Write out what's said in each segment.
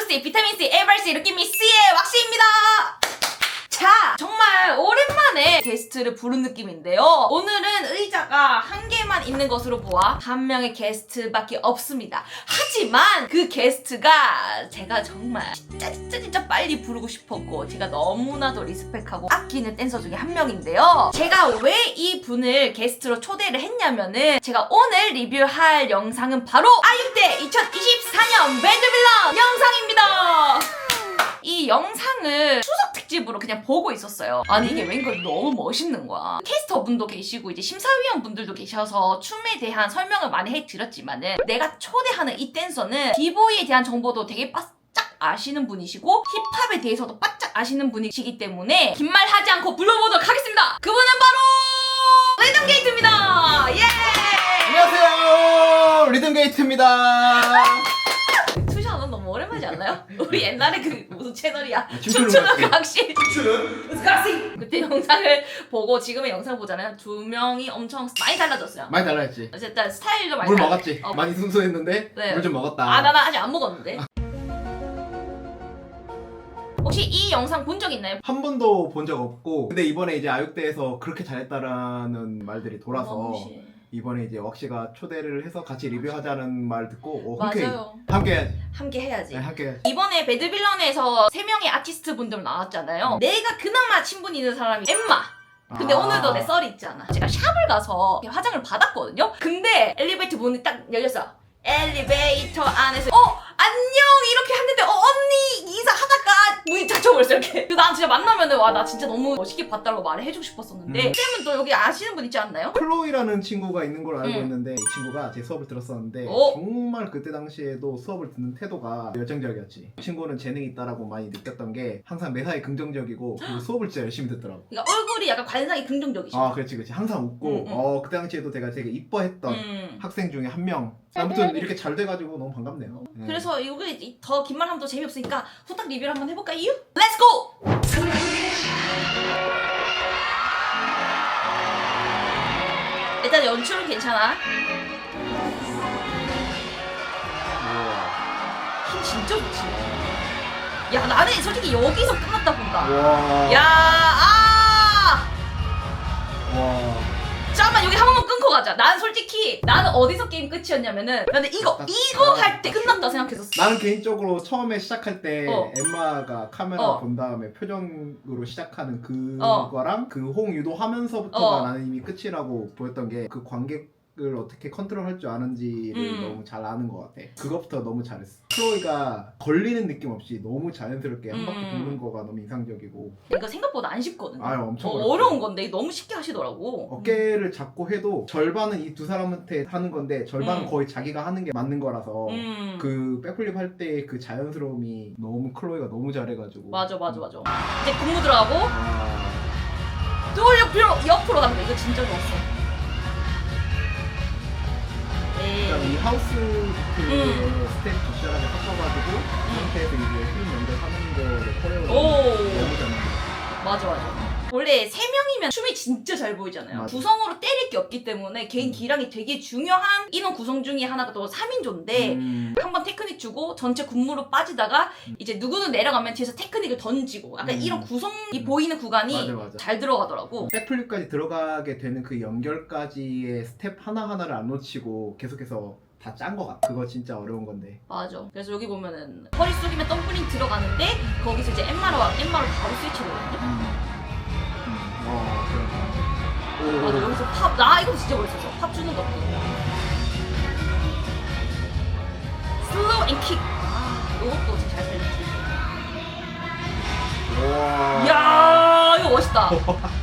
C, 비타민 C, 에버시, 루키미 C의 왁시입니다. 자, 정말 오랜만에 게스트를 부른 느낌인데요. 오늘은 의자가 한 개만 있는 것으로 보아 한 명의 게스트밖에 없습니다. 하지만 그 게스트가 제가 정말 진짜 빨리 부르고 싶었고 제가 너무나도 리스펙하고 아끼는 댄서 중에 한 명인데요. 제가 왜 이 분을 게스트로 초대를 했냐면은 제가 오늘 리뷰할 영상은 바로 아육대 2024년 배드빌런 영상입니다. 이 영상을 추석 특집으로 그냥 보고 있었어요. 아니 이게 웬걸 너무 멋있는 거야. 캐스터분도 계시고 이제 심사위원분들도 계셔서 춤에 대한 설명을 많이 해드렸지만은 내가 초대하는 이 댄서는 비보이에 대한 정보도 되게 바짝 아시는 분이시고 힙합에 대해서도 바짝 아시는 분이시기 때문에 긴 말 하지 않고 불러보도록 하겠습니다. 그분은 바로 리듬게이트입니다. 예! 안녕하세요, 리듬게이트입니다. 투샷은 너무 오랜만이지 않나요? 우리 옛날에 그 무슨 채널이야? 춤추는 춤추는 각시. 각시. 춤추는 각시. 그때 영상을 보고 지금의 영상 보잖아요. 두 명이 엄청 많이 달라졌어요. 많이 달라졌지. 어쨌든 스타일도 많이 물 달라. 먹었지. 많이 순수했는데 네. 물 좀 먹었다. 나 아직 안 먹었는데. 혹시 이 영상 본 적 있나요? 한 번도 본 적 없고, 근데 이번에 이제 아육대에서 그렇게 잘했다라는 말들이 돌아서 어마무시해. 이번에 이제 왁시가 초대를 해서 같이 리뷰하자는 말 듣고 흔쾌히 맞아요. 함께 함께 해야지. 네, 함께. 이번에 배드빌런에서 3명의 아티스트 분들 나왔잖아요. 내가 그나마 친분이 있는 사람이 엠마. 근데 오늘도 내 썰이 있잖아. 제가 샵을 가서 화장을 받았거든요. 근데 엘리베이터 문이 딱 열렸어. 엘리베이터 안에서 안녕 이렇게 했는데 언니 인사하다가 문이 닫혀버렸어 이렇게. 난 진짜 만나면은 와 나 진짜 너무 멋있게 봤다고 말을 해주고 싶었었는데 쌤은 또 여기 아시는 분 있지 않나요? 클로이라는 친구가 있는 걸 알고 있는데 이 친구가 제 수업을 들었었는데 정말 그때 당시에도 수업을 듣는 태도가 열정적이었지. 이 친구는 재능이 있다라고 많이 느꼈던 게 항상 매사에 긍정적이고 그리고 수업을 진짜 열심히 듣더라고. 그러니까 얼굴이 약간 관상이 긍정적이시죠. 아 그렇지 항상 웃고 그때 당시에도 제가 되게 이뻐했던 학생 중에 한 명. 아무튼 이렇게 잘 돼가지고 너무 반갑네요. 네. 그래서 이게 더 긴 말 하면 더 재미없으니까 후딱 리뷰를 한번 해볼까요? 렛츠고! 일단 연출은 괜찮아. 힘 진짜 좋지. 야 나는 솔직히 여기서 끝났다 본다. 와. 야 와. 잠깐만 여기 한 번만 끊고 가자. 나는 솔직히 나는 어디서 게임 끝이었냐면은 나는 이거 할 때 끝났다 생각했었어. 나는 개인적으로 처음에 시작할 때 엠마가 카메라 본 다음에 표정으로 시작하는 그거랑 그 호응 유도하면서부터가 나는 이미 끝이라고 보였던 게 그 관객을 어떻게 컨트롤할 줄 아는지를 너무 잘 아는 것 같아. 그것부터 너무 잘했어. 클로이가 걸리는 느낌 없이 너무 자연스럽게 한 바퀴 도는 거가 너무 인상적이고. 이거 생각보다 안 쉽거든. 아유 엄청 어려운 건데 너무 쉽게 하시더라고. 어깨를 잡고 해도 절반은 이 두 사람한테 하는 건데 절반은 거의 자기가 하는 게 맞는 거라서 그 백플립 할 때 그 자연스러움이 너무 클로이가 너무 잘해가지고. 맞아. 이제 군무 들어가고 또 옆으로 가는 거 이거 진짜 좋았어. 그다음 이 하우스 비트의 스텝 적절하게 섞어가지고 그 상태에서 이제 힘 연결하는 거를 커레오를 너무 잘 만들었어. 맞아. 원래 3명이면 춤이 진짜 잘 보이잖아요. 맞아. 구성으로 때릴 게 없기 때문에 개인 기량이 되게 중요한 인원 구성 중에 하나가 또 3인조인데 한 번 테크닉 주고 전체 군무로 빠지다가 이제 누구는 내려가면 뒤에서 테크닉을 던지고 약간 이런 구성이 보이는 구간이 맞아. 잘 들어가더라고. 백플립까지 들어가게 되는 그 연결까지의 스텝 하나하나를 안 놓치고 계속해서 다 짠 거 같아. 그거 진짜 어려운 건데. 맞아. 그래서 여기 보면은 허리 숙이면 덤블링 들어가는데 거기서 이제 엠마로 바로 스위치거든요. 그래. 맞아. 여기서 나 이거 진짜 멋있었어. 팝 주는 것도. 슬로우 앤 킥. 이것도 진짜 잘 살렸지. 이야 이거 멋있다.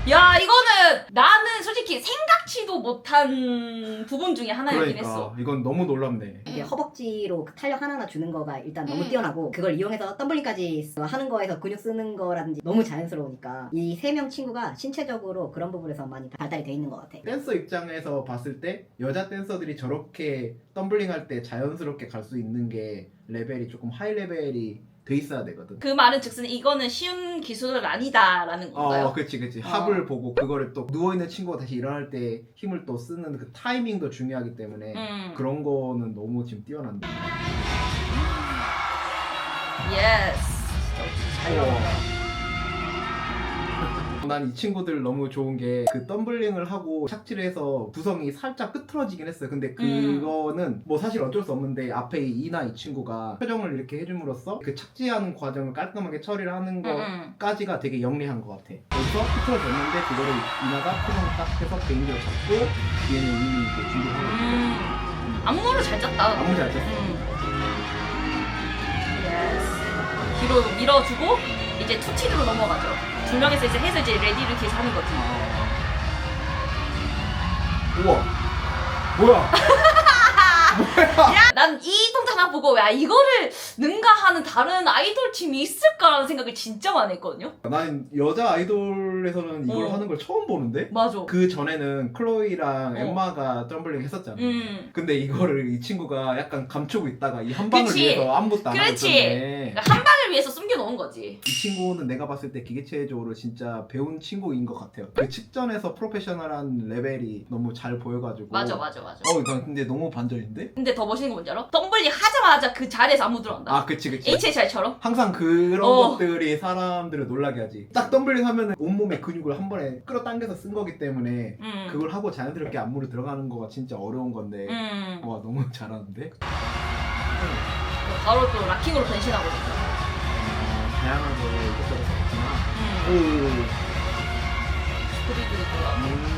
야 이거는 나는 솔직히 생각지도 못한 부분 중에 하나이긴 했어. 이건 너무 놀랍네. 이게 허벅지로 탄력 하나하나 주는 거가 일단 너무 뛰어나고 그걸 이용해서 덤블링까지 하는 거에서 근육 쓰는 거라든지 너무 자연스러우니까 이 3명 친구가 신체적으로 그런 부분에서 많이 발달이 돼 있는 것 같아. 댄서 입장에서 봤을 때 여자 댄서들이 저렇게 덤블링 할 때 자연스럽게 갈 수 있는 게 레벨이 조금 하이 레벨이 돼 있어야 되거든. 그 말은 즉슨 이거는 쉬운 기술은 아니다라는 건가요? 그치. 합을 보고 그거를 또 누워있는 친구가 다시 일어날 때 힘을 또 쓰는 그 타이밍도 중요하기 때문에 그런 거는 너무 지금 뛰어난다. 예. 난 이 친구들 너무 좋은 게 그 덤블링을 하고 착지를 해서 구성이 살짝 끄트러지긴 했어요. 근데 그거는 뭐 사실 어쩔 수 없는데 앞에 이나 이 친구가 표정을 이렇게 해줌으로써 그 착지하는 과정을 깔끔하게 처리를 하는 것까지가 되게 영리한 것 같아. 여기서 끄트러졌는데 그거를 이나가 표정을 딱 해서 개인적으로 잡고 얘는 이미 이렇게 준비하고 안무를 잘 짰다. 안무 잘 짰어. 예스. 뒤로 밀어주고 이제 투치로 넘어가죠. 두 명에서 이제 해서 이제 레디를 이렇게 하는 거지. 우와 뭐야 난 이 동작만 보고 야 이거를 능가하는 다른 아이돌 팀이 있을까라는 생각을 진짜 많이 했거든요. 난 여자 아이돌에서는 이걸 하는 걸 처음 보는데? 맞아. 그 전에는 클로이랑 엠마가 덤블링 했었잖아. 근데 이거를 이 친구가 약간 감추고 있다가 이 한 방을 그치. 위해서 아무것도 안 하고 그렇지. 있었네. 그러니까 한 방을 위해서 숨겨놓은 거지. 이 친구는 내가 봤을 때 기계체적으로 진짜 배운 친구인 것 같아요. 그 직전에서 프로페셔널한 레벨이 너무 잘 보여가지고. 맞아. 난 근데 너무 반전인데? 근데 더 멋있는 거 뭔지 알아? 덤블링 하자마자 그 자리에서 안무 들어간다. 아 그치. HSR처럼? 항상 그런 것들이 사람들을 놀라게 하지. 딱 덤블링 하면은 온몸의 근육을 한 번에 끌어당겨서 쓴 거기 때문에 그걸 하고 자연스럽게 안무를 들어가는 거가 진짜 어려운 건데 와 너무 잘하는데? 바로 또 락킹으로 변신하거든요. 다양하게 이것저것 썼구나. 오. 스프리드도 들어가고.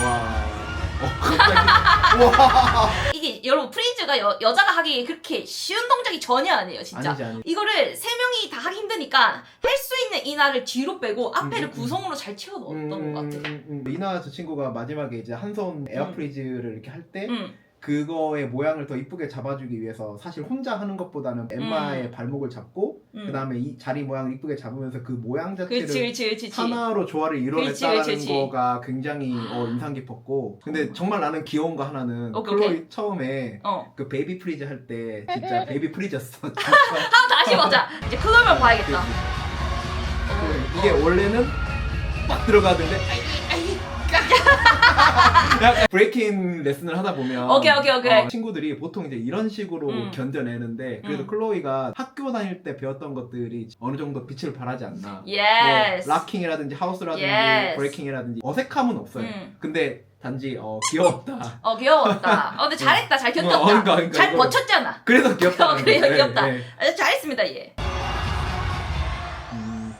와. 갑자기. 와. 이게 여러분 프리즈가 여자가 하기 그렇게 쉬운 동작이 전혀 아니에요 진짜. 아니지. 이거를 세 명이 다 하기 힘드니까 할 수 있는 이나를 뒤로 빼고 앞에를 구성으로 잘 채워 넣었던 것 같아. 이나 저 친구가 마지막에 이제 한 손 에어 프리즈를 이렇게 할 때 그거의 모양을 더 이쁘게 잡아주기 위해서 사실 혼자 하는 것보다는 엠마의 발목을 잡고 그 다음에 이 자리 모양을 이쁘게 잡으면서 그 모양 자체를 그렇지. 하나로 조화를 이뤄냈다는 그렇지. 거가 굉장히 인상 깊었고 근데 정말 나는 귀여운 거 하나는 오케이. 클로이 처음에 그 베이비 프리즈 할 때 진짜 베이비 프리즈였어. 한번 다시 보자. 이제 클로이를 봐야겠다. 이게 원래는 딱 들어가던데 약간 브레이킹 레슨을 하다 보면 오케이. 친구들이 보통 이제 이런 식으로 견뎌내는데 그래도 클로이가 학교 다닐 때 배웠던 것들이 어느 정도 빛을 발하지 않나. 예스. 뭐 락킹이라든지 하우스라든지 Yes. 브레이킹이라든지 어색함은 없어요. 근데 단지 귀여웠다. 귀여웠다. 근데 잘했다. 잘 견뎠다. 그러니까 잘 이거- 버텼잖아. 그래서 귀엽다. 그래요, 귀엽다. 잘했습니다 얘.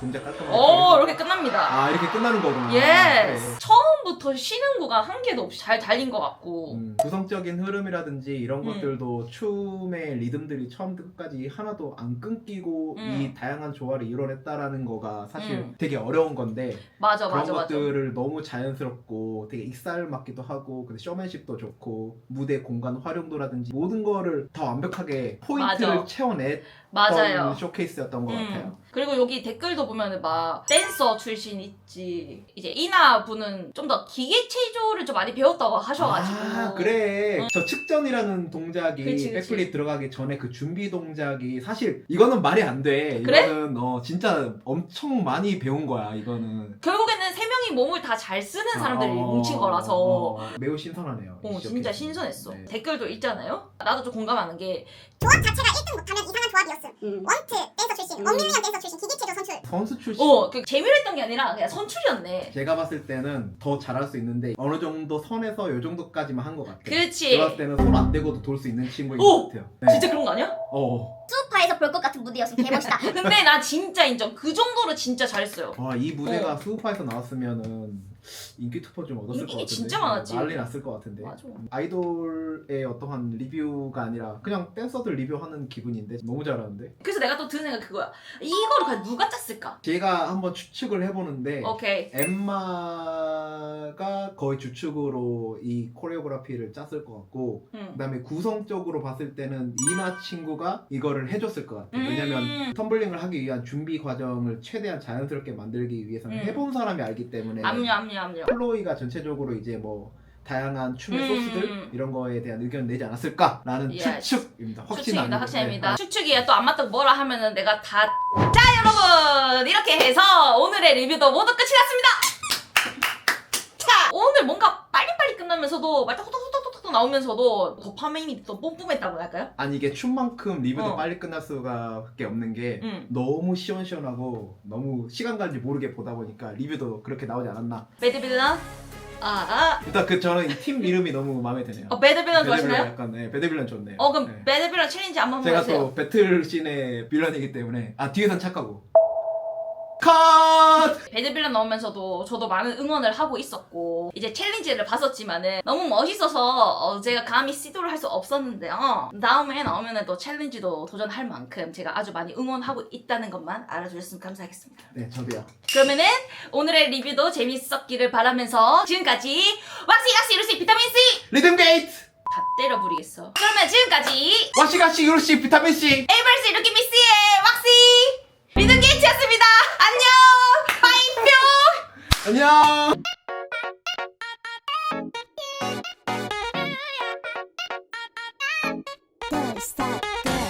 동작 깔끔하게. 이렇게 끝납니다. 이렇게 끝나는 거구나. 예스. 처음부터 쉬는 구간 한 개도 없이 잘 달린 것 같고. 구성적인 흐름이라든지 이런 것들도 춤의 리듬들이 처음부터 끝까지 하나도 안 끊기고 이 다양한 조화를 이뤄냈다라는 거가 사실 되게 어려운 건데 맞아. 그런 것들을 너무 자연스럽고 되게 익살맞기도 하고 근데 쇼맨십도 좋고 무대 공간 활용도라든지 모든 거를 다 완벽하게 포인트를 맞아. 채워냈던 맞아요. 쇼케이스였던 것 같아요. 그리고 여기 댓글도 보면은 막 댄서 출신 있지. 이제 이나 분은 좀 더 기계 체조를 좀 많이 배웠다고 하셔가지고. 그래. 저 측전이라는 동작이 그치. 백플립 들어가기 전에 그 준비 동작이 사실 이거는 말이 안 돼. 그래? 이거는 진짜 엄청 많이 배운 거야. 이거는. 결국에는 세 명이 몸을 다 잘 쓰는 사람들이 뭉친 거라서. 매우 신선하네요. 이 진짜 쇼케이스는. 신선했어. 네. 댓글도 있잖아요. 나도 좀 공감하는 게 조합 자체가 1등 못하면 이상한 조합이었음. 원트 댄서 출신, 원밀리언 댄서 출신, 기계체조 선출. 선수 출신. 그 재미를 했던 게 아니라 그냥 선출이었네. 제가 봤을 때는 더 잘할 수 있는데 어느 정도 선에서 요 정도까지만 한 것 같아요. 그렇지. 제가 봤을 때는 손 안 대고도 돌 수 있는 친구인 오! 것 같아요. 네. 진짜 그런 거 아니야? 수우파에서 볼 것 같은 무대였음. 개멋있다. 근데 나 진짜 인정. 그 정도로 진짜 잘했어요. 와, 이 무대가 수우파에서 나왔으면은 인기 투표 좀 얻었을 것 인기 같은데. 진짜 많았지. 난리 났을 것 같은데. 맞아. 아이돌의 어떠한 리뷰가 아니라 그냥 댄서들 리뷰하는 기분인데 너무 잘하는데. 그래서 내가 또 드는 생각 그거야. 이거를 과연 누가 짰을까? 제가 한번 추측을 해보는데 오케이. 엠마가 거의 주축으로 이 코레오그라피를 짰을 것 같고 그다음에 구성적으로 봤을 때는 이나 친구가 이거를 해줬을 것 같아요. 왜냐면 텀블링을 하기 위한 준비 과정을 최대한 자연스럽게 만들기 위해서는 해본 사람이 알기 때문에 압류. 클로이가 전체적으로 이제 뭐 다양한 춤의 소스들 이런 거에 대한 의견을 내지 않았을까라는 Yes. 추측입니다. 추측입니다. 확신입니다. 네. 추측이야. 또 안 맞다고 뭐라 하면은 내가 다. 자 여러분 이렇게 해서 오늘의 리뷰도 모두 끝이 났습니다. 자 오늘 뭔가 빨리빨리 끝나면서도 말딱 후덕후덕후덕 속도 나오면서도 도파민이 또 뿜뿜했다고 할까요? 아니 이게 춤만큼 리뷰도 어. 빨리 끝날 수가밖에 없는 게 응. 너무 시원시원하고 너무 시간 가는지 모르게 보다 보니까 리뷰도 그렇게 나오지 않았나. 배드빌런? 일단 저는 이 팀 이름이 너무 마음에 드네요. 배드빌런 좋아하시나요? 약간 배드빌런 좋네요. 그럼 네. 배드빌런 챌린지 한번 제가 해주세요. 또 배틀 씬의 빌런이기 때문에 뒤에선 착하고 컷! 배드빌런 나오면서도 저도 많은 응원을 하고 있었고 이제 챌린지를 봤었지만은 너무 멋있어서 제가 감히 시도를 할 수 없었는데요. 다음에 나오면은 또 챌린지도 도전할 만큼 제가 아주 많이 응원하고 있다는 것만 알아주셨으면 감사하겠습니다. 네 저도요. 그러면은 오늘의 리뷰도 재밌었기를 바라면서 지금까지 왁시 루시 비타민C 리듬 게이트! 다 때려 부리겠어. 그러면 지금까지 와시가시 유로시 비타민C! 에이벌스 이렇게 미스의 왁시 리듬 게이트였습니다. 안녕. 빠이뿅. 안녕! 둘, 셋.